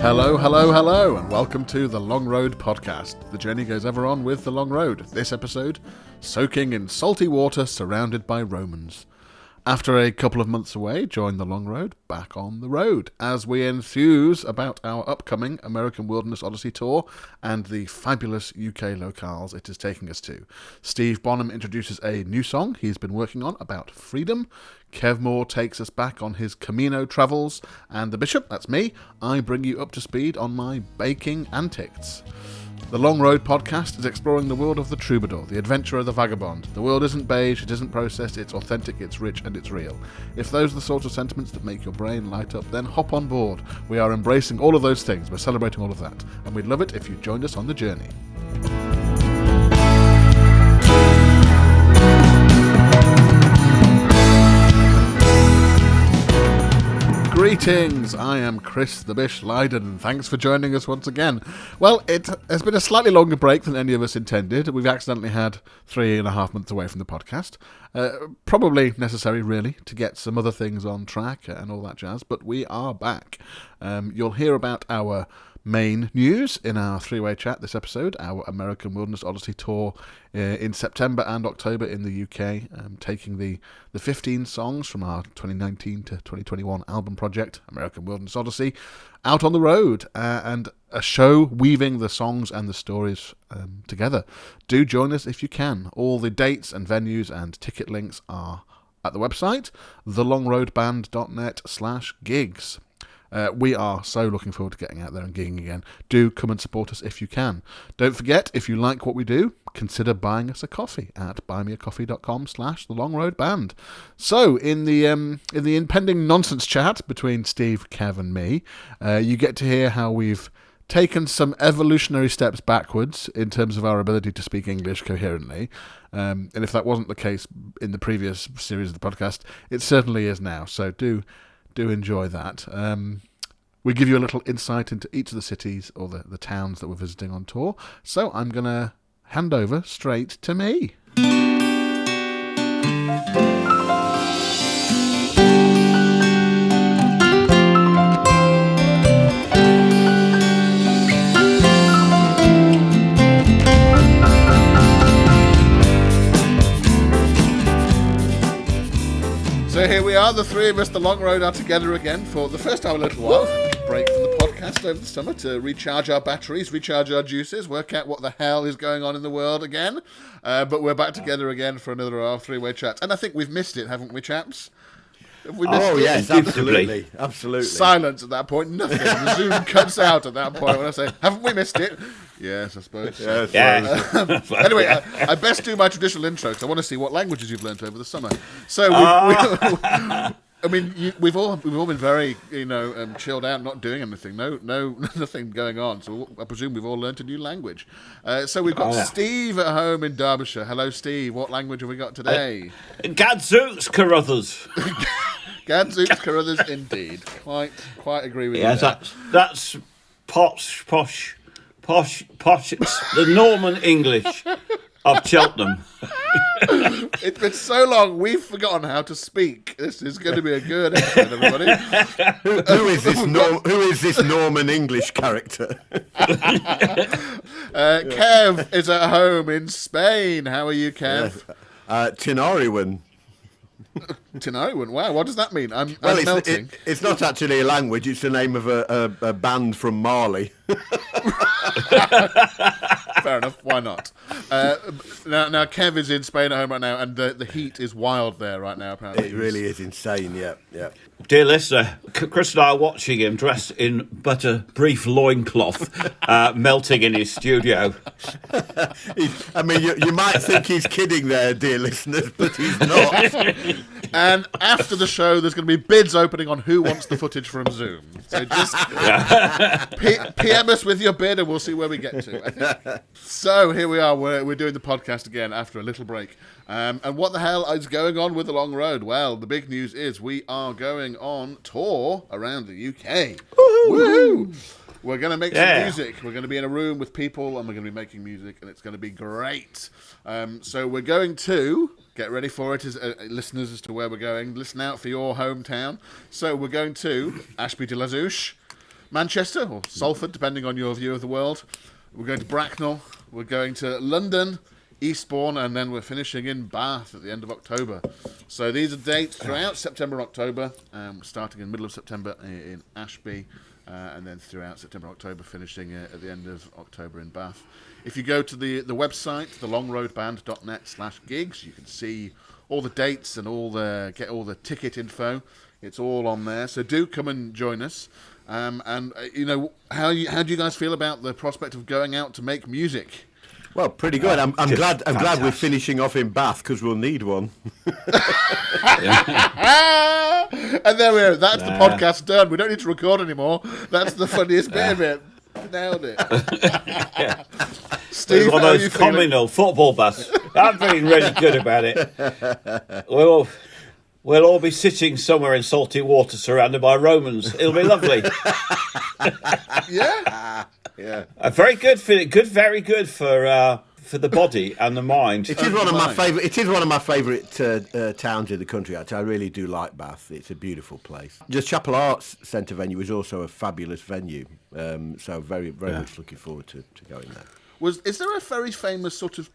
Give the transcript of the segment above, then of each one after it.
Hello, hello, hello, and welcome to the Long Road Podcast. The journey goes ever on with the Long Road. This episode, soaking in salty water surrounded by Romans. After a couple of months away, join the Long Road back on the road as we enthuse about our upcoming American Wilderness Odyssey tour and the fabulous UK locales it is taking us to. Steve Bonham introduces a new song he's been working on about freedom. Kev Moore takes us back on his Camino travels, and the Bishop, that's me, I bring you up to speed on my baking antics. The Long Road Podcast is exploring the world of the troubadour, the adventurer, the vagabond. The world isn't beige, it isn't processed, it's authentic, it's rich, and it's real. If those are the sort of sentiments that make your brain light up, then hop on board. We are embracing all of those things, we're celebrating all of that, and we'd love it if you joined us on the journey. Greetings, I am Chris the Bish Lydon. Thanks for joining us once again. Well, it has been a slightly longer break than any of us intended. We've accidentally had 3.5 months away from the podcast. Probably necessary, really, to get some other things on track and all that jazz, but we are back. You'll hear about our main news in our three-way chat this episode, our American Wilderness Odyssey tour in September and October in the UK, taking the 15 songs from our 2019 to 2021 album project, American Wilderness Odyssey, out on the road, and a show weaving the songs and the stories together. Do join us if you can. All the dates and venues and ticket links are at the website, thelongroadband.net/gigs. We are so looking forward to getting out there and gigging again. Do come and support us if you can. Don't forget, if you like what we do, consider buying us a coffee at buymeacoffee.com/thelongroadband. So, in the impending nonsense chat between Steve, Kev and me, you get to hear how we've taken some evolutionary steps backwards in terms of our ability to speak English coherently. And if that wasn't the case in the previous series of the podcast, it certainly is now. So do enjoy that. We give you a little insight into each of the cities or the towns that we're visiting on tour. So I'm going to hand over straight to me. So here we are, the three of us, the Long Road, are together again for the first time in a little while. Break from the podcast over the summer to recharge our batteries, recharge our juices, work out what the hell is going on in the world again. But we're back together again for another hour, three-way chat. And I think we've missed it, haven't we, chaps? Have we missed it? Yes, absolutely. Absolutely. Silence at that point, nothing. The Zoom cuts out at that point when I say, haven't we missed it? Yes, I suppose. Anyway, I best do my traditional intro because I want to see what languages you've learnt over the summer. So, we've all been very, chilled out, not doing anything, no, nothing going on. So I presume we've all learnt a new language. So we've got Steve at home in Derbyshire. Hello, Steve. What language have we got today? Gadzooks Carruthers. Gadzooks Carruthers, indeed. Quite agree with you. Yes, that's posh. It's the Norman English of Cheltenham. It's been so long, we've forgotten how to speak. This is going to be a good episode, everybody. Who is this Norman English character? Kev is at home in Spain. How are you, Kev? Tinariwen. Tinariwen. Wow, what does that mean? I'm melting. It's not actually a language. It's the name of a band from Mali. Fair enough. Why not? Now Kev is in Spain at home right now, and the heat is wild there right now. Apparently, it really is insane. Yeah. Dear listener, Chris and I are watching him dressed in but a brief loincloth, melting in his studio. You might think he's kidding there, dear listeners, but he's not. And after the show, there's going to be bids opening on who wants the footage from Zoom. So just PM us with your bid, and we'll see where we get to. I think. So here we are. We're doing the podcast again after a little break. And what the hell is going on with the Long Road? Well, the big news is we are going on tour around the UK. Woohoo! We're going to make some music. We're going to be in a room with people, and we're going to be making music, and it's going to be great. So we're going to get ready for it, as listeners, as to where we're going. Listen out for your hometown. So we're going to Ashby de la Zouch, Manchester or Salford, depending on your view of the world. We're going to Bracknell. We're going to London, Eastbourne, and then we're finishing in Bath at the end of October. So these are dates throughout September, October, starting in the middle of September in Ashby, and then throughout September, October, finishing at the end of October in Bath. If you go to the website, thelongroadband.net/gigs, you can see all the dates and get all the ticket info. It's all on there. So do come and join us. And how do you guys feel about the prospect of going out to make music? Well, pretty good. I'm glad we're finishing off in Bath because we'll need one. And there we are. That's the podcast done. We don't need to record anymore. That's the funniest bit of it. Nailed it. Steve, one of those communal football bus. I'm feeling really good about it. We'll all be sitting somewhere in salty water surrounded by Romans. It'll be lovely. Yeah. Yeah. Very good, very good for the body and the mind. It is one of my favourite. It is one of my favourite towns in the country. Actually, I really do like Bath. It's a beautiful place. The Chapel Arts Centre venue is also a fabulous venue. So very much looking forward to going there. Is there a very famous sort of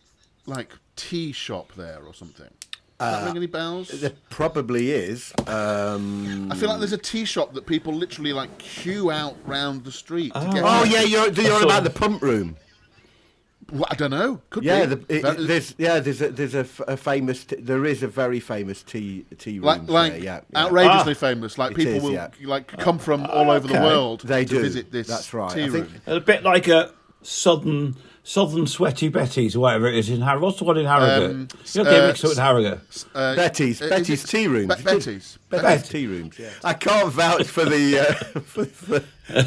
like tea shop there or something? Does that ring any bells? There probably is. I feel like there's a tea shop that people literally like queue out round the street to get. Oh yeah, you're about the Pump Room. Well, I don't know. Could Yeah, be. there's a famous. There is a very famous tea room like there. Yeah, outrageously famous. Like It people is, will yeah. like come from all over the world They to do. visit this That's right. tea I room. think- A bit like a southern Sweaty Betty's or whatever it is in Harrogate. What's the one in Harrogate? You'll get mixed up with Harrogate. Betty's tea rooms. Betty's Tea rooms. Yeah. I can't vouch for the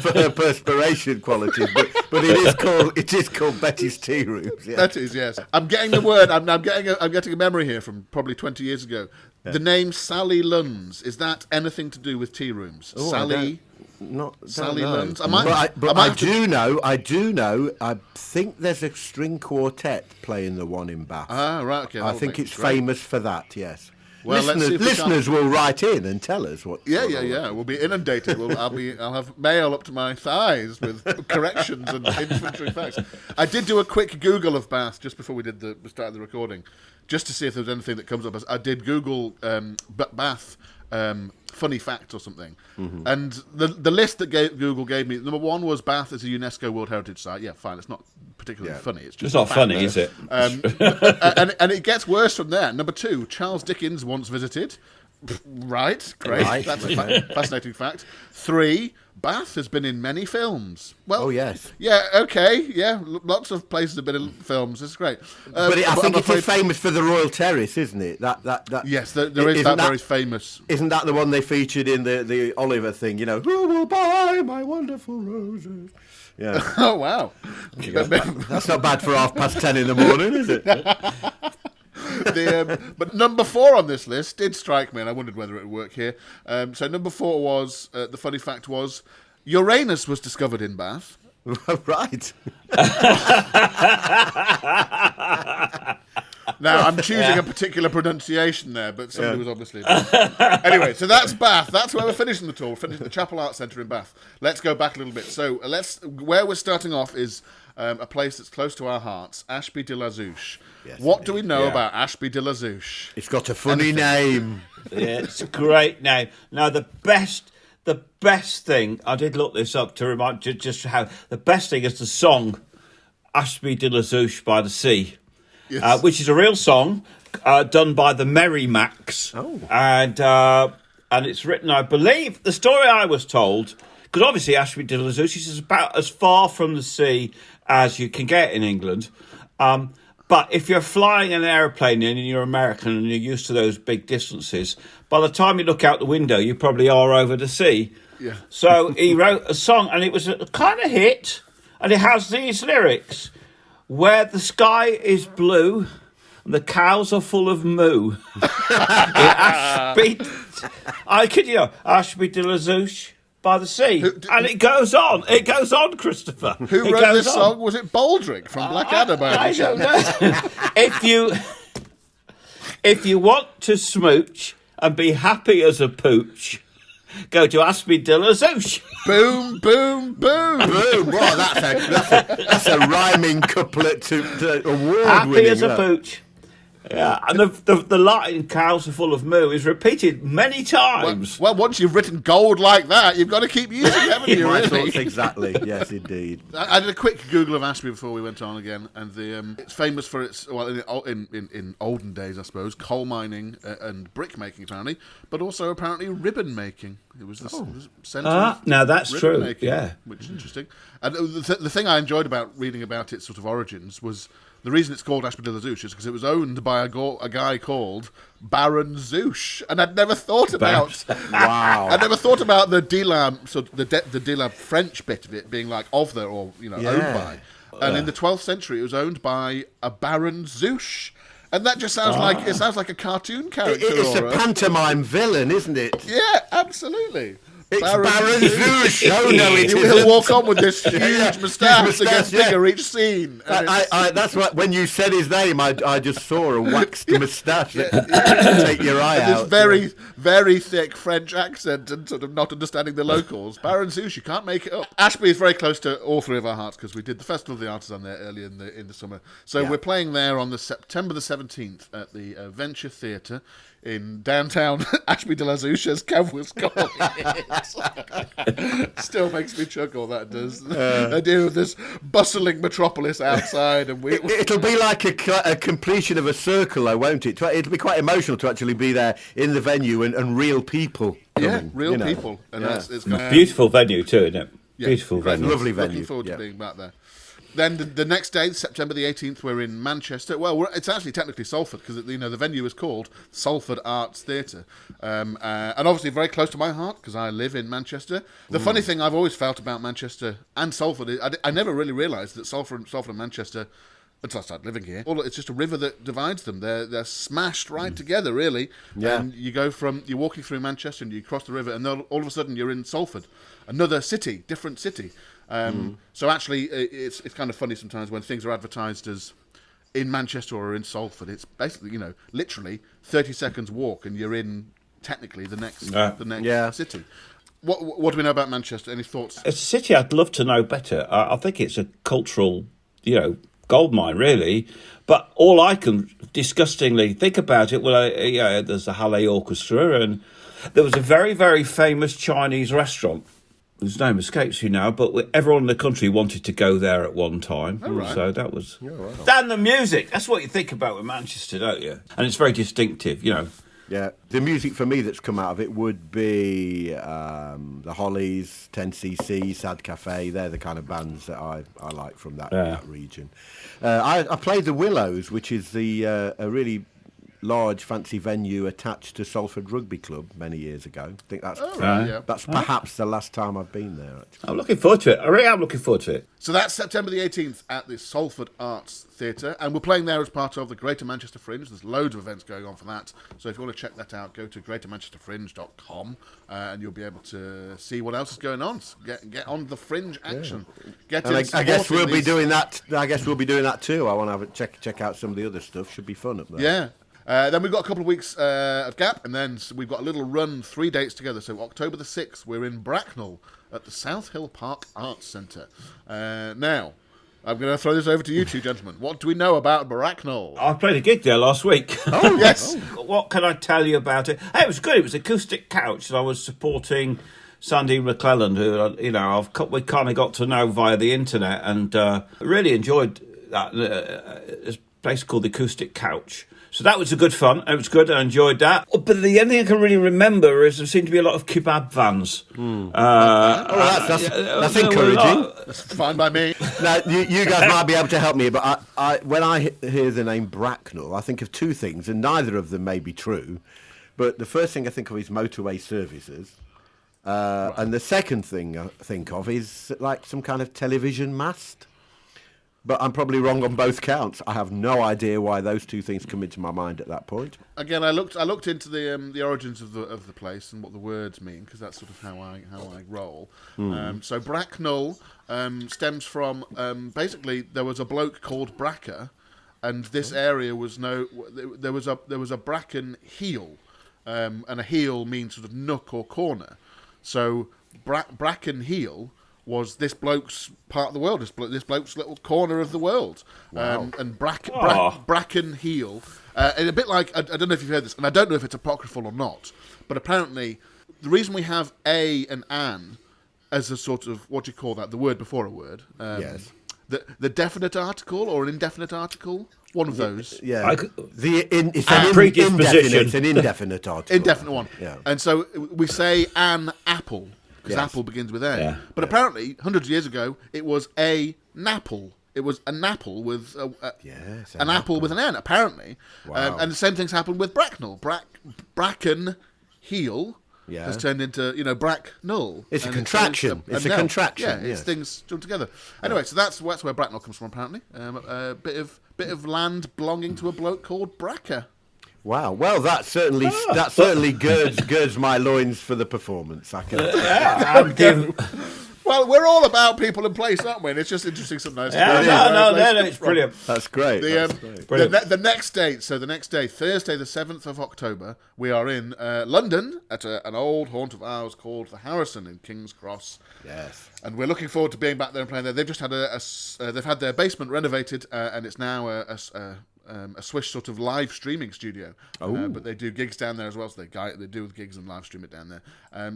for her perspiration qualities, but it is called Betty's Tea Rooms. Yeah. Betty's, yes. I'm getting the word. I'm getting a memory here from probably 20 years ago. Yeah. The name Sally Lunn's, is that anything to do with tea rooms? Oh, Sally Lunn's. I do know. I think there's a string quartet playing the one in Bath. Ah, right. Okay. I think it's famous for that. Yes. Well, listeners will write in and tell us what. Yeah. We'll be inundated. I'll have mail up to my thighs with corrections and infantry facts. I did do a quick Google of Bath just before we started the recording, just to see if there was anything that comes up. I did Google Bath funny facts or something, and the list that Google gave me, number one was Bath is a UNESCO World Heritage Site. Yeah, fine. It's not particularly funny. It's not funny, is it? And it gets worse from there. Number two, Charles Dickens once visited. Right, great. Right. That's a fascinating fact. Three, Bath has been in many films. Well, Oh yes. yeah, okay, yeah. Lots of places have been in films. This is great. But I think I'm it is famous for the Royal Terrace, isn't it? That yes, there is that very famous. Isn't that the one they featured in the Oliver thing? You know, who will buy my wonderful roses? Yeah. Oh wow, That's not bad for 10:30 in the morning, is it? But number 4 on this list did strike me, and I wondered whether it would work here. So number 4 was the funny fact was Uranus was discovered in Bath. Right. Now I'm choosing a particular pronunciation there, but somebody was obviously. Anyway, so that's Bath. That's where we're finishing the tour. We're finishing the Chapel Arts Centre in Bath. Let's go back a little bit. So where we're starting off is a place that's close to our hearts, Ashby de la Zouch. Yes, what do we know about Ashby de la Zouch? It's got a funny name. Yeah, it's a great name. Now, the best thing, I did look this up to remind just how, the best thing is the song Ashby de la Zouch by the Sea, Yes. which is a real song done by the Merry Macs. Oh. And it's written, I believe, the story I was told, because obviously Ashby de la Zouch is about as far from the sea as you can get in England. But if you're flying an aeroplane and you're American and you're used to those big distances, by the time you look out the window, you probably are over the sea. Yeah. So he wrote a song, and it was a kind of hit, and it has these lyrics: "Where the sky is blue and the cows are full of moo." In Ashby, Ashby de la Zouch by the sea, and it goes on. It goes on, Christopher. Who wrote this song? Was it Baldrick from Blackadder? I don't know. If you want to smooch and be happy as a pooch, go to Ashby de la Zouch. Boom, boom, boom. Boom! Wow, that's a rhyming couplet to award Happy winning. as a pooch. Yeah, and the line "cows are full of moo" is repeated many times. Well, once you've written gold like that, you've got to keep using it, haven't you, My really? thoughts exactly. Yes, indeed. I did a quick Google of Ashby before we went on again, and it's famous for its, well, in olden days, I suppose, coal mining and brick making, apparently, but also apparently ribbon making. It was the centre of now that's ribbon true. making, Yeah. which is interesting. And the thing I enjoyed about reading about its sort of origins was the reason it's called Ashby de la Zouch is because it was owned by a guy called Baron Zouch, and I'd never thought about. Wow. I never thought about the Delam, so the Delam French bit of it being like of the or owned by, and in the 12th century it was owned by a Baron Zouch, and that just sounds like it sounds like a cartoon character. It's or a pantomime villain, isn't it? yeah, absolutely. It's Baron Zouch. Oh no, it He'll isn't. walk on with this huge moustache that gets moustache, yeah. bigger each scene. And That's right. When you said his name, I just saw a waxed moustache. Take your eye this out. very, very thick French accent and sort of not understanding the locals. Baron Zouch, you can't make it up. Ashby is very close to all three of our hearts because we did the Festival of the Artisan there earlier in the summer. So we're playing there on the September the 17th at the Venture Theatre in downtown Ashby de la Zouch, as Kev was calling it. Still makes me chuckle, that does. The idea of this bustling metropolis outside, and It'll be like a completion of a circle, though, won't it? It'll be quite emotional to actually be there in the venue and real people coming, real people. And it's gonna, Beautiful venue too, isn't it? yeah, Beautiful venue. Lovely venue. Looking forward to being back there. Then the next day, September the 18th, we're in Manchester. Well, it's actually technically Salford because the venue is called Salford Arts Theatre, and obviously very close to my heart because I live in Manchester. The funny thing I've always felt about Manchester and Salford is I never really realised that Salford and Manchester, until I started living here, it's just a river that divides them. They're smashed right together, really. Yeah. And you're walking through Manchester and you cross the river, and then all of a sudden you're in Salford, another city, different city. So actually, it's kind of funny sometimes when things are advertised as in Manchester or in Salford. It's basically, literally 30 seconds walk, and you're in technically the next city. What do we know about Manchester? Any thoughts? It's a city I'd love to know better. I think it's a cultural, goldmine, really. But all I can disgustingly think about it, there's the Halle Orchestra, and there was a very, very famous Chinese restaurant whose name escapes you now, but everyone in the country wanted to go there at one time. right. So that was... And the music, that's what you think about with Manchester, don't you? And it's very distinctive, Yeah, the music for me that's come out of it would be the Hollies, 10cc, Sad Cafe. They're the kind of bands that I like from that region. I played the Willows, which is a really large fancy venue attached to Salford Rugby Club many years ago. I think that's perhaps the last time I've been there, actually. I'm looking forward to it. I really am looking forward to it. So that's September the 18th at the Salford Arts Theatre, and we're playing there as part of the Greater Manchester Fringe. There's loads of events going on for that, so if you want to check that out, go to greatermanchesterfringe.com and you'll be able to see what else is going on. Get on the fringe action. Get in I guess we'll supporting be doing that. I guess we'll be doing that too. I want to have check out some of the other stuff. Should be fun up there. Yeah. Then we've got a couple of weeks of gap, and then we've got a little run, 3 dates together. So October the 6th, we're in Bracknell at the South Hill Park Arts Centre. Now, I'm going to throw this over to you two gentlemen. What do we know about Bracknell? I played a gig there last week. Oh, yes. What can I tell you about it? Hey, it was good. It was Acoustic Couch, and I was supporting Sandy McClelland, who we kind of got to know via the internet, and really enjoyed that. This place called the Acoustic Couch. So that was a good fun. It was good. I enjoyed that. But the only thing I can really remember is there seemed to be a lot of kebab vans. That's encouraging. That's fine by me. Now, you guys might be able to help me, but when I hear the name Bracknell, I think of two things, and neither of them may be true. But the first thing I think of is motorway services. And the second thing I think of is like some kind of television mast. But I'm probably wrong on both counts. I have no idea why those two things come into my mind at that point. Again, I looked into the origins of the place and what the words mean, because that's sort of how I roll. So Bracknell stems from basically there was a bloke called Bracker, and this area was there was a bracken heel, and a heel means sort of nook or corner. So Brackenhill was this bloke's part of the world, this bloke's little corner of the world. And Brackenhill, and a bit like, I don't know if you've heard this, and I don't know if it's apocryphal or not, but apparently the reason we have a and an as a sort of, what do you call that, the word before a word? Yes. The definite article or an indefinite article? One of those. Yeah. It's predisposition. It's an indefinite article. Indefinite one. Yeah. And so we say an apple, because Yes. apple begins with A. Yeah. But apparently, hundreds of years ago, it was a napple. It was a napple with Yes, an apple with an N, apparently. Wow. And the same thing's happened with Bracknell. Brackenhill Yeah. has turned into, Bracknell. It's a And contraction. It's a nell. contraction, Yeah, yes. it's things joined together. Anyway, so that's where Bracknell comes from, apparently. A bit of land belonging to a bloke called Bracker. Wow. Well, that certainly girds my loins for the performance. I can. Well, we're all about people and place, aren't we? And it's just interesting sometimes. It's brilliant. That's great. The next date, Thursday the 7th of October, we are in London at an old haunt of ours called the Harrison in King's Cross. Yes. And we're looking forward to being back there and playing there. They've just had they've had their basement renovated, and it's now a Swish sort of live streaming studio. But they do gigs down there as well, so they do gigs and live stream it down there.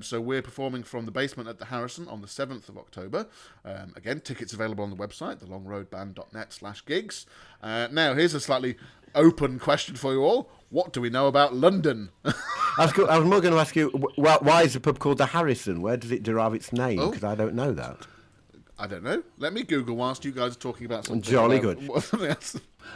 So we're performing from the basement at the Harrison on the 7th of October. Again, tickets available on the website, thelongroadband.net/gigs. Now, here's a slightly open question for you all. What do we know about London? I was more going to ask you, why is the pub called the Harrison? Where does it derive its name? Oh. Because I don't know that. I don't know. Let me Google whilst you guys are talking about something. Jolly good.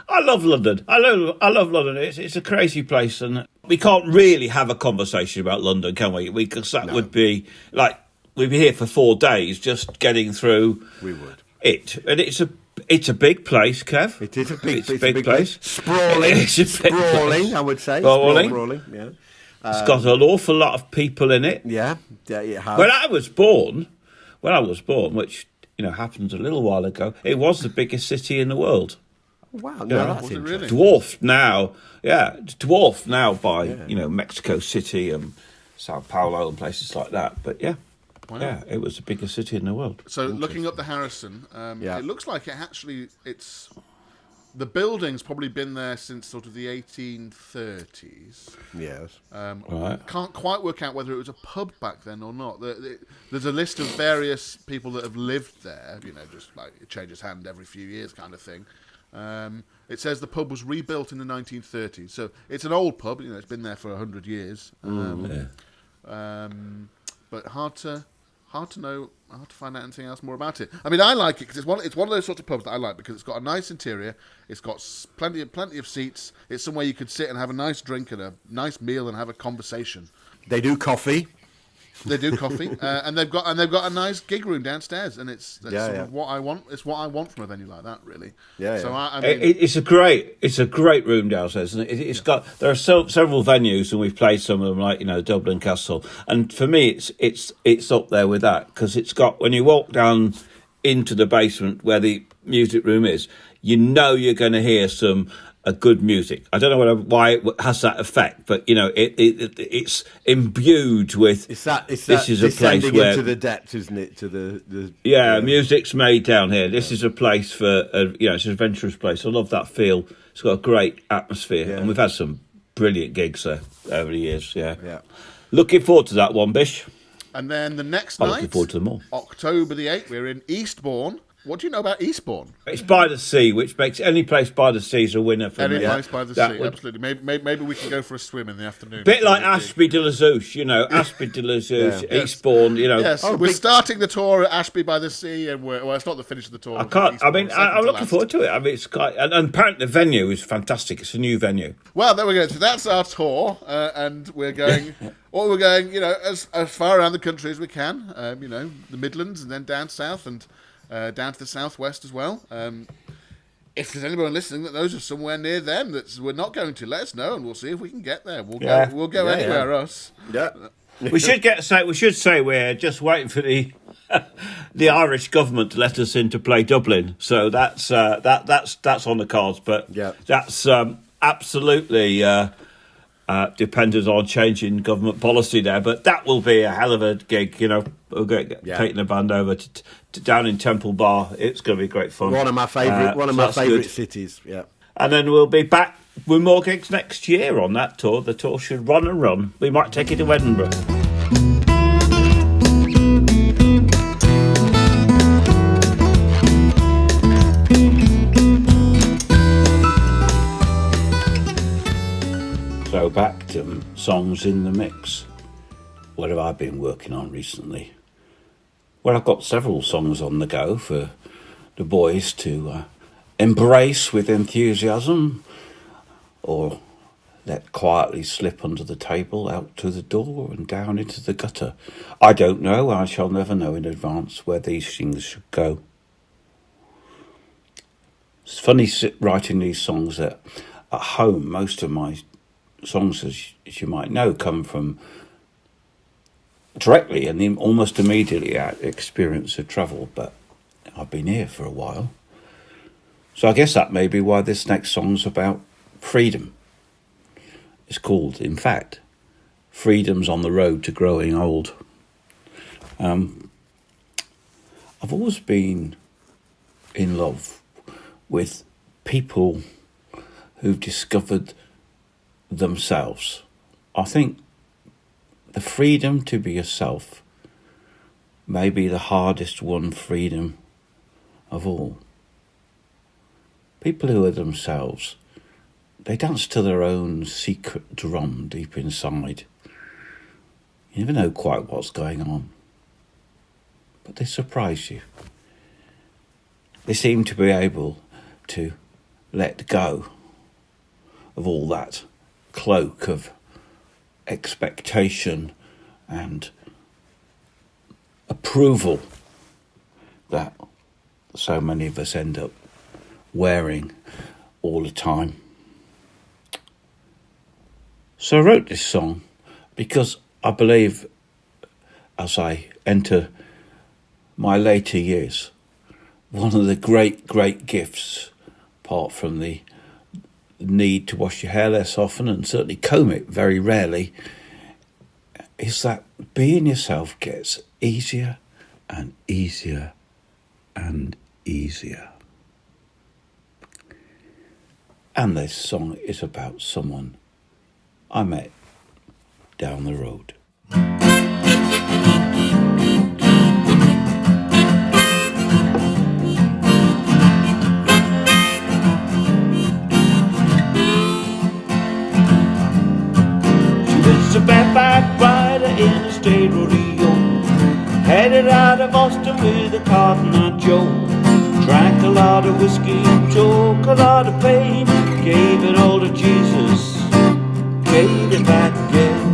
I love London. I love London. It's a crazy place, and we can't really have a conversation about London, can we? Because that would be like we'd be here for 4 days just getting through. We would. And it's a big place, Kev. It is a big place. Sprawling. It's a big Sprawling, place. I would say. Sprawling. Yeah. It's got an awful lot of people in it. Yeah. It has. When I was born, which happened a little while ago, it was the biggest city in the world. Wow. No, Yeah. that's Was it interesting. really? Dwarfed now by Mexico City and Sao Paulo and places like that. But yeah, it was the biggest city in the world. So looking up the Harrison, it looks like it's the building's probably been there since sort of the 1830s. Yes. Right. Can't quite work out whether it was a pub back then or not. There's a list of various people that have lived there, just like it changes hand every few years kind of thing. It says the pub was rebuilt in the 1930s, so it's an old pub. It's been there for 100 years. But hard to know, hard to find out anything else more about it. I mean, I like it because it's one of those sorts of pubs that I like because it's got a nice interior, it's got plenty of seats, it's somewhere you could sit and have a nice drink and a nice meal and have a conversation. They do coffee. They do coffee, and they've got a nice gig room downstairs, and it's sort of what I want. It's what I want from a venue like that, really. Yeah. So yeah. I mean, It's a great room downstairs, and there are several venues, and we've played some of them, like Dublin Castle. And for me, it's up there with that because it's got, when you walk down into the basement where the music room is, you're going to hear a good music. I don't know why it has that effect, but it's imbued with. It's that this is a place descending where into the depths, isn't it? To the music's made down here. This is a place for it's an adventurous place. I love that feel. It's got a great atmosphere, and we've had some brilliant gigs there over the years. Yeah. Looking forward to that one, Bish. and then the next I'm night, looking forward to them all. October the 8th, we're in Eastbourne. What do you know about Eastbourne? It's by the sea, which makes any place by the sea is a winner for Any me. place by the sea, absolutely. Maybe we can go for a swim in the afternoon. Bit like Ashby de la Zouch, Ashby de la Zouch, Eastbourne, Yes, we're starting the tour at Ashby by the Sea, and it's not the finish of the tour. I'm looking forward to it. I mean, it's quite, and apparently the venue is fantastic. It's a new venue. Well, there we go. So that's our tour, and we're going. We're going, as far around the country as we can. The Midlands, and then down south, and down to the southwest as well. If there's anyone listening that knows of somewhere near them that we're not going to, let us know, and we'll see if we can get there. We'll go anywhere. Us. Yeah. We should say we're just waiting for the Irish government to let us in to play Dublin. So that's on the cards. But that's absolutely dependent on changing government policy there. But that will be a hell of a gig, you know. We'll taking the band over to down in Temple Bar. It's going to be great fun. One of my favourite cities. Yeah. And then we'll be back with more gigs next year on that tour. The tour should run and run. We might take it to Edinburgh. So back to songs in the mix. What have I been working on recently? Well, I've got several songs on the go for the boys to embrace with enthusiasm, or let quietly slip under the table, out to the door and down into the gutter. I don't know. I shall never know in advance where these things should go. It's funny writing these songs at home. Most of my songs, as you might know, come from directly and almost immediately out experience of travel, but I've been here for a while. So I guess that may be why this next song's about freedom. It's called, in fact, Freedom's on the Road to Growing Old. I've always been in love with people who've discovered themselves. I think the freedom to be yourself may be the hardest won freedom of all. People who are themselves, they dance to their own secret drum deep inside. You never know quite what's going on, but they surprise you. They seem to be able to let go of all that cloak of expectation and approval that so many of us end up wearing all the time. So I wrote this song because I believe as I enter my later years, one of the great gifts, apart from the need to wash your hair less often and certainly comb it very rarely, is that being yourself gets easier and easier and easier. And this song is about someone I met down the road. She was a bareback rider in a state rodeo, headed out of Austin with a Cotton Eye Joe. Drank a lot of whiskey, took a lot of pain, gave it all to Jesus, gave it back again.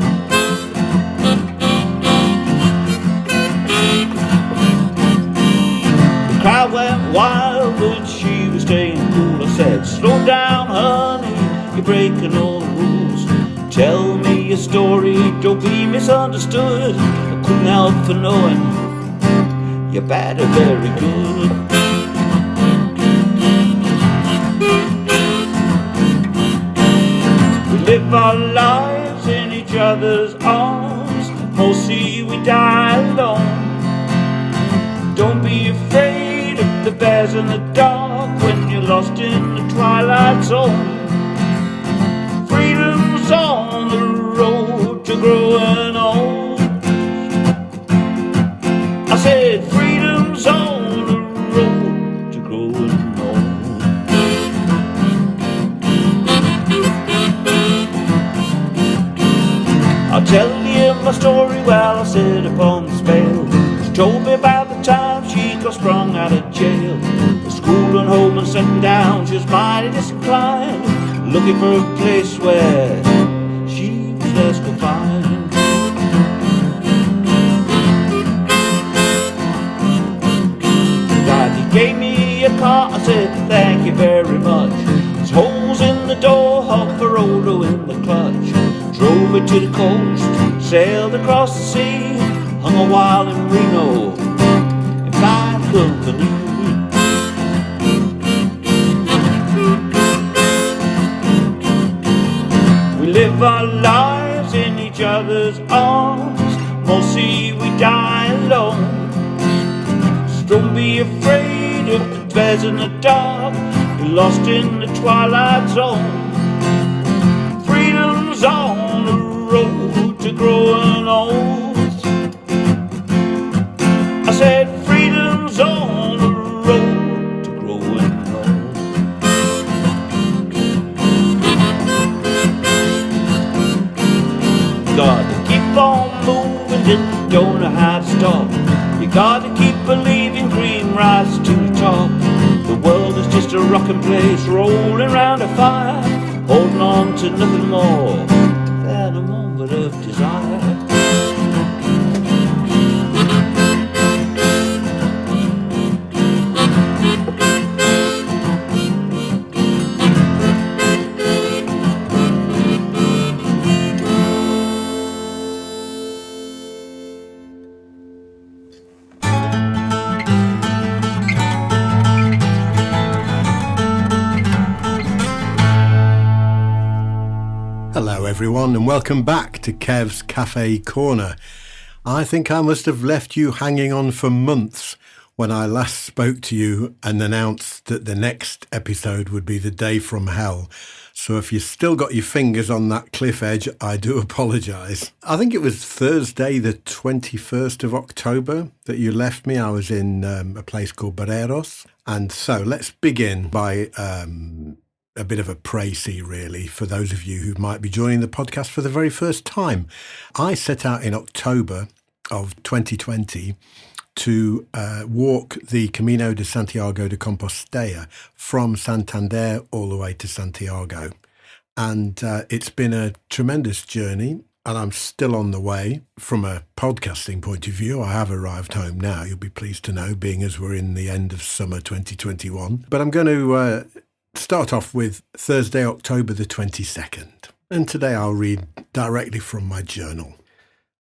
The crowd went wild when she was staying cool. I said, slow down, honey, you're breaking all the rules. Tell me your story, don't be misunderstood. I couldn't help for knowing you're bad or very good. Live our lives in each other's arms, or see we die alone. Don't be afraid of the bears in the dark when you're lost in the twilight zone. Freedom's on the road to growing old. I said freedom's on the road to growing old. I'll tell you my story while I sit upon the spale. She told me about the time she got sprung out of jail. The school and home and sitting down, she was mighty disinclined, looking for a place where she was less confined. God, he gave me a car, I said thank you very much. There's holes in the door, hop for Odo in the clutch. Drove it to the coast, sailed across the sea, hung a while in Reno, in fine company. We live our lives be afraid of the bears in the dark. You're lost in the twilight zone. Freedom's on the road to growing old. I said freedom's on the road to growing old. Gotta keep on moving, just don't know how to stop. You gotta keep believing, dream rise to the top. The world is just a rocking place, rolling round a fire, holding on to nothing more than a moment of desire. Hello everyone and welcome back to Kev's Cafe Corner. I think I must have left you hanging on for months when I last spoke to you and announced that the next episode would be The Day from Hell. So if you still got your fingers on that cliff edge, I do apologise. I think it was Thursday the 21st of October that you left me. I was in a place called Barreiros. And so let's begin by a bit of a précis, really, for those of you who might be joining the podcast for the very first time. I set out in October of 2020 to walk the Camino de Santiago de Compostela from Santander all the way to Santiago. And it's been a tremendous journey, and I'm still on the way. From a podcasting point of view, I have arrived home now, you'll be pleased to know, being as we're in the end of summer 2021. But I'm going to start off with Thursday, October the 22nd. And today I'll read directly from my journal.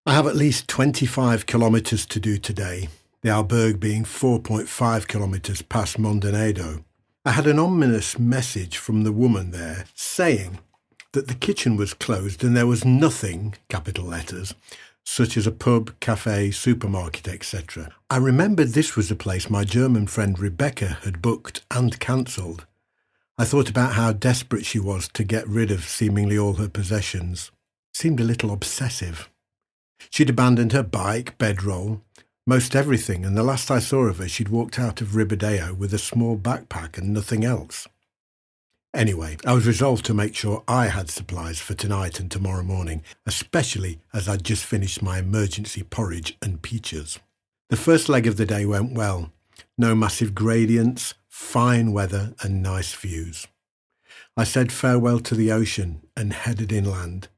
I have at least 25 kilometres to do today, the albergue being 4.5 kilometres past Mondonedo. I had an ominous message from the woman there saying that the kitchen was closed and there was nothing, capital letters, such as a pub, cafe, supermarket, etc. I remembered this was a place my German friend Rebecca had booked and cancelled. I thought about how desperate she was to get rid of seemingly all her possessions. Seemed a little obsessive. She'd abandoned her bike, bedroll, most everything, and the last I saw of her, she'd walked out of Ribadeo with a small backpack and nothing else. Anyway, I was resolved to make sure I had supplies for tonight and tomorrow morning, especially as I'd just finished my emergency porridge and peaches. The first leg of the day went well. No massive gradients, fine weather and nice views. I said farewell to the ocean and headed inland,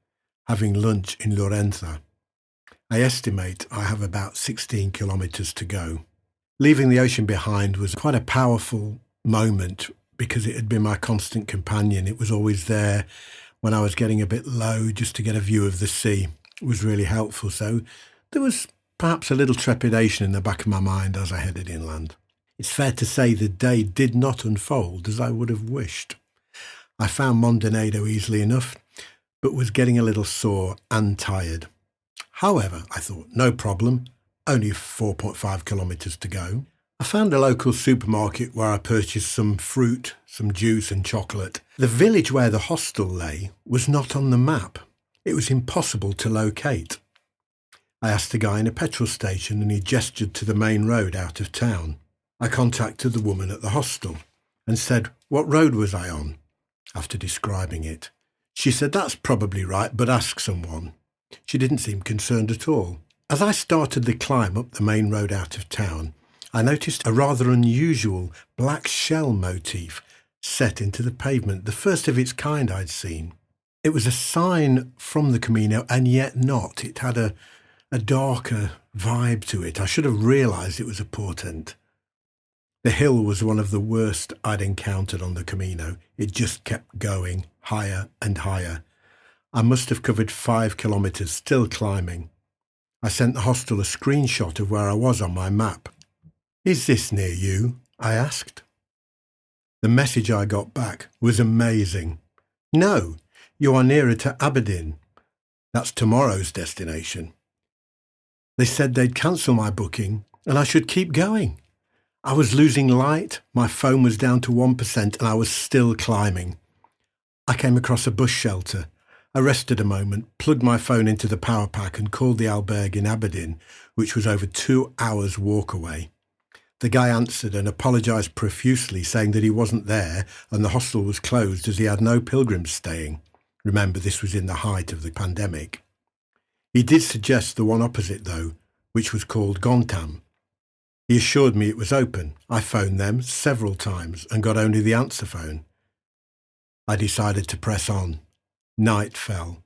having lunch in Lorenza. I estimate I have about 16 kilometres to go. Leaving the ocean behind was quite a powerful moment because it had been my constant companion. It was always there when I was getting a bit low, just to get a view of the sea. It was really helpful. So there was perhaps a little trepidation in the back of my mind as I headed inland. It's fair to say the day did not unfold as I would have wished. I found Mondonedo easily enough, but was getting a little sore and tired. However, I thought, no problem, only 4.5 kilometres to go. I found a local supermarket where I purchased some fruit, some juice and chocolate. The village where the hostel lay was not on the map. It was impossible to locate. I asked a guy in a petrol station and he gestured to the main road out of town. I contacted the woman at the hostel and said, what road was I on? After describing it, she said, that's probably right, but ask someone. She didn't seem concerned at all. As I started the climb up the main road out of town, I noticed a rather unusual black shell motif set into the pavement, the first of its kind I'd seen. It was a sign from the Camino and yet not. It had a darker vibe to it. I should have realised it was a portent. The hill was one of the worst I'd encountered on the Camino. It just kept going higher and higher. I must have covered 5 kilometres, still climbing. I sent the hostel a screenshot of where I was on my map. Is this near you? I asked. The message I got back was amazing. No, you are nearer to Aberdeen. That's tomorrow's destination. They said they'd cancel my booking and I should keep going. I was losing light, my phone was down to 1%, and I was still climbing. I came across a bush shelter. I rested a moment, plugged my phone into the power pack and called the albergue in Aberdeen, which was over 2 hours walk away. The guy answered and apologised profusely, saying that he wasn't there and the hostel was closed as he had no pilgrims staying. Remember, this was in the height of the pandemic. He did suggest the one opposite, though, which was called Gontam. He assured me it was open. I phoned them several times and got only the answer phone. I decided to press on. Night fell.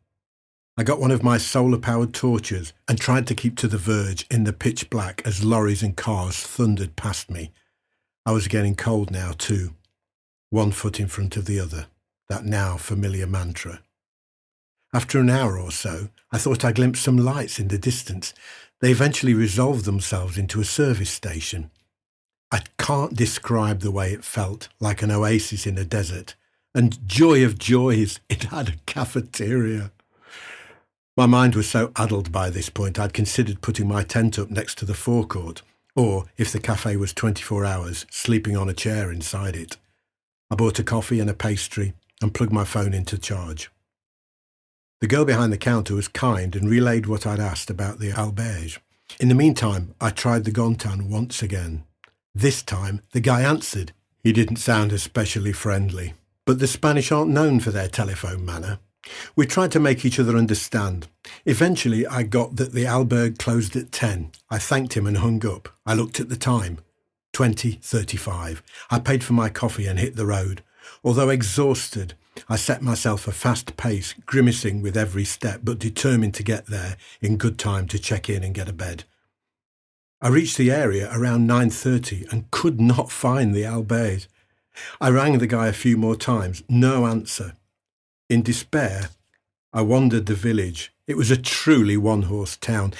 I got one of my solar-powered torches and tried to keep to the verge in the pitch black as lorries and cars thundered past me. I was getting cold now too. One foot in front of the other. That now familiar mantra. After an hour or so, I thought I glimpsed some lights in the distance. They eventually resolved themselves into a service station. I can't describe the way it felt, like an oasis in a desert. And joy of joys, it had a cafeteria. My mind was so addled by this point, I'd considered putting my tent up next to the forecourt, or, if the cafe was 24 hours, sleeping on a chair inside it. I bought a coffee and a pastry and plugged my phone into charge. The girl behind the counter was kind and relayed what I'd asked about the albergue. In the meantime, I tried the Gontan once again. This time, the guy answered. He didn't sound especially friendly, but the Spanish aren't known for their telephone manner. We tried to make each other understand. Eventually, I got that the albergue closed at 10. I thanked him and hung up. I looked at the time. 20:35. I paid for my coffee and hit the road. Although exhausted, I set myself a fast pace, grimacing with every step, but determined to get there in good time to check in and get a bed. I reached the area around 9:30 and could not find the albergue. I rang the guy a few more times, no answer. In despair, I wandered the village. It was a truly one-horse town.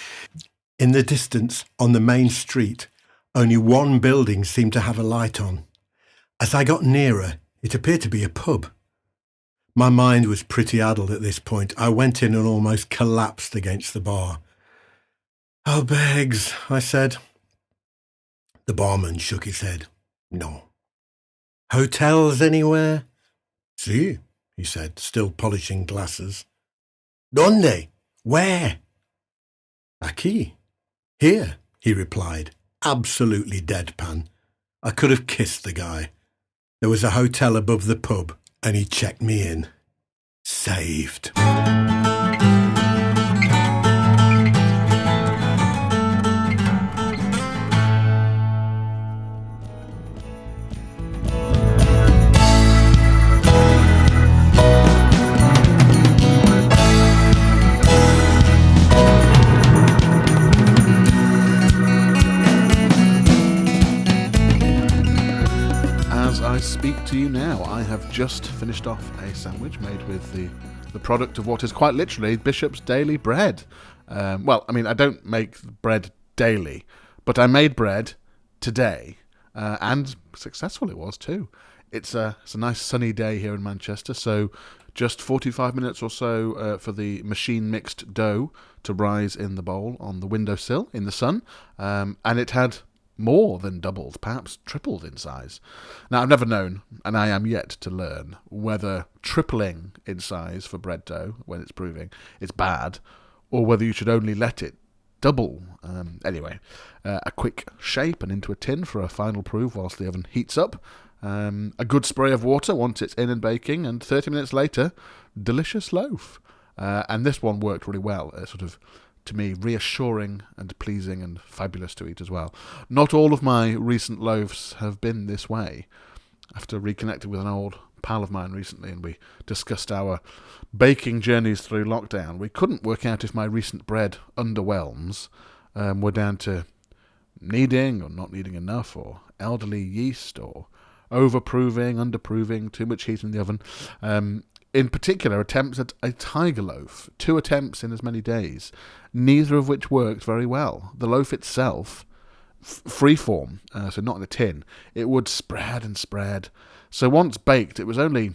In the distance, on the main street, only one building seemed to have a light on. As I got nearer, it appeared to be a pub. My mind was pretty addled at this point. I went in and almost collapsed against the bar. "Albergues," I said. The barman shook his head. "No." "Hotels anywhere?" "Si," he said, still polishing glasses. "Donde? Where?" "Aquí. Here," he replied, absolutely deadpan. I could have kissed the guy. There was a hotel above the pub, and he checked me in. Saved. I speak to you now, I have just finished off a sandwich made with the product of what is quite literally Bishop's Daily Bread. Well, I mean, I don't make bread daily, but I made bread today, and successful it was too. It's a nice sunny day here in Manchester, so just 45 minutes or so for the machine-mixed dough to rise in the bowl on the windowsill in the sun, and it had more than doubled, perhaps tripled in size. Now, I've never known, and I am yet to learn, whether tripling in size for bread dough, when it's proving it's bad, or whether you should only let it double. Anyway, a quick shape and into a tin for a final proof whilst the oven heats up. A good spray of water once it's in and baking, and 30 minutes later, delicious loaf. And this one worked really well, sort of, to me, reassuring and pleasing and fabulous to eat as well. Not all of my recent loaves have been this way. After reconnecting with an old pal of mine recently and we discussed our baking journeys through lockdown, we couldn't work out if my recent bread underwhelms were down to kneading or not kneading enough, or elderly yeast, or overproving, underproving, too much heat in the oven. In particular, attempts at a tiger loaf, 2 attempts in as many days, neither of which worked very well. The loaf itself, freeform, so not in a tin, it would spread and spread. So once baked, it was only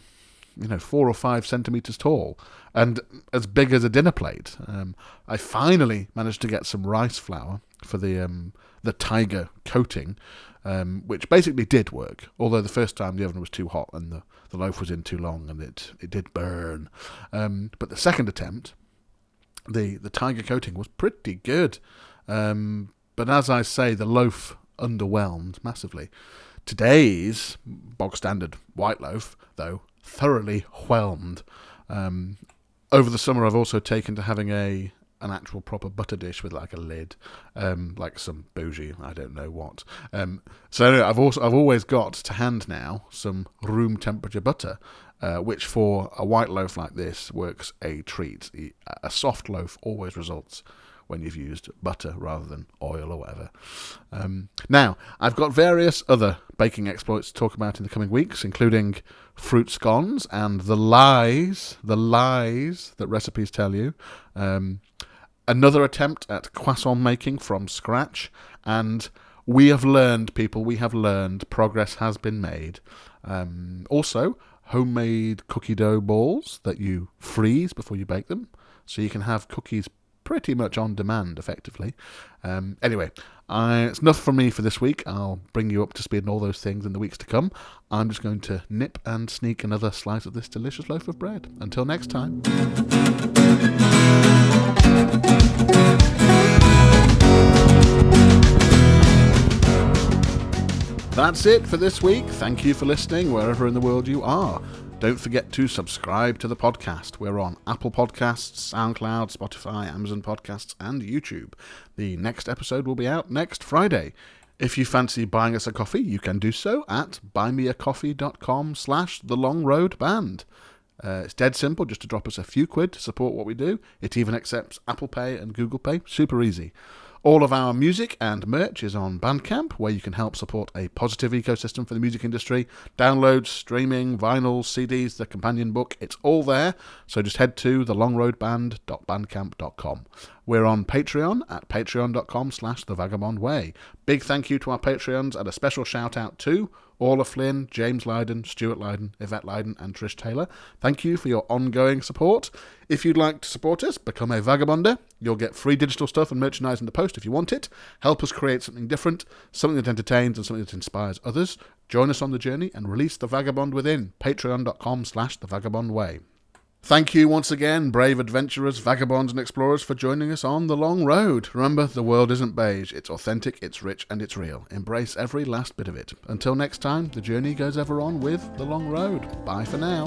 4 or 5 centimetres tall and as big as a dinner plate. I finally managed to get some rice flour for the tiger coating, which basically did work, although the first time the oven was too hot and the loaf was in too long and it did burn. But the second attempt, the tiger coating was pretty good. But as I say, the loaf underwhelmed massively. Today's bog standard white loaf, though, thoroughly whelmed. Over the summer, I've also taken to having an actual proper butter dish with like a lid, like some bougie, I don't know what. So anyway, I've always got to hand now some room temperature butter, which for a white loaf like this works a treat. A soft loaf always results when you've used butter rather than oil or whatever. Now, I've got various other baking exploits to talk about in the coming weeks, including fruit scones and the lies that recipes tell you. Another attempt at croissant making from scratch, and we have learned, progress has been made. Also, homemade cookie dough balls that you freeze before you bake them, so you can have cookies pretty much on demand, effectively. Anyway, it's enough from me for this week. I'll bring you up to speed on all those things in the weeks to come. I'm just going to nip and sneak another slice of this delicious loaf of bread. Until next time. That's it for this week. Thank you for listening wherever in the world you are. Don't forget to subscribe to the podcast. We're on Apple Podcasts, SoundCloud, Spotify, Amazon Podcasts, and YouTube. The next episode will be out next Friday. If you fancy buying us a coffee, you can do so at buymeacoffee.com/thelongroadband. It's dead simple, just to drop us a few quid to support what we do. It even accepts Apple Pay and Google Pay. Super easy. All of our music and merch is on Bandcamp, where you can help support a positive ecosystem for the music industry. Downloads, streaming, vinyls, CDs, the companion book, it's all there. So just head to thelongroadband.bandcamp.com. We're on Patreon at patreon.com/thevagabondway. Big thank you to our Patreons and a special shout out to Orla Flynn, James Lydon, Stuart Lydon, Yvette Lydon and Trish Taylor. Thank you for your ongoing support. If you'd like to support us, become a Vagabonder. You'll get free digital stuff and merchandise in the post if you want it. Help us create something different, something that entertains and something that inspires others. Join us on the journey and release the vagabond within. Patreon.com/thevagabondway. Thank you once again, brave adventurers, vagabonds and explorers, for joining us on The Long Road. Remember, the world isn't beige. It's authentic, it's rich, and it's real. Embrace every last bit of it. Until next time, the journey goes ever on with The Long Road. Bye for now.